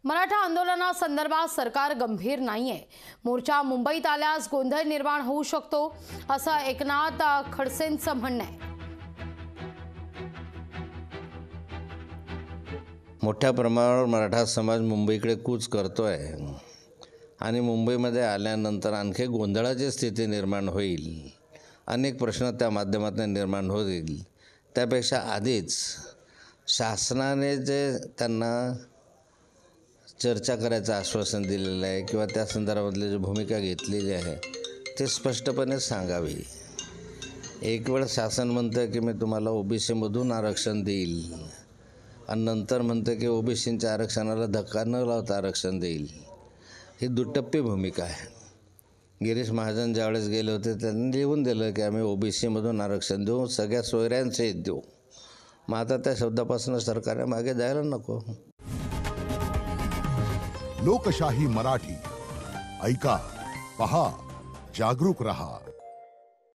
मराठा आंदोलनासंदर्भात सरकार गंभीर नाहीये। मोर्चा मुंबईत आल्यास गोंधळ निर्माण होऊ शकतो असं एकनाथ खडसेंचं म्हणणं आहे। मोठ्या प्रमाणावर मराठा समाज मुंबईकडे कूच करतोय आणि मुंबईमध्ये आल्यानंतर आणखी गोंधळाची स्थिती निर्माण होईल। अनेक प्रश्न त्या माध्यमातून निर्माण होतील। त्यापेक्षा आधीच शासनाने जे त्यांना चर्चा करायचं आश्वासन दिलेलं आहे किंवा त्या संदर्भातली जी भूमिका घेतलेली आहे ते स्पष्टपणे सांगावी। एक वेळ शासन म्हणतं की मी तुम्हाला ओबीसीमधून आरक्षण देईल आणि नंतर म्हणतं की ओबीसींच्या आरक्षणाला धक्का न लावता आरक्षण देईल। ही दुटप्पी भूमिका आहे। गिरीश महाजन ज्यावेळेस गेले होते त्यांनी लिहून दिलं की आम्ही ओबीसीमधून आरक्षण देऊ, सगळ्या सोयऱ्यांसहित देऊ। मग आता त्या शब्दापासून सरकारने मागे जायला नको। लोकशाही मराठी ऐका, पहा, जागरूक रहा।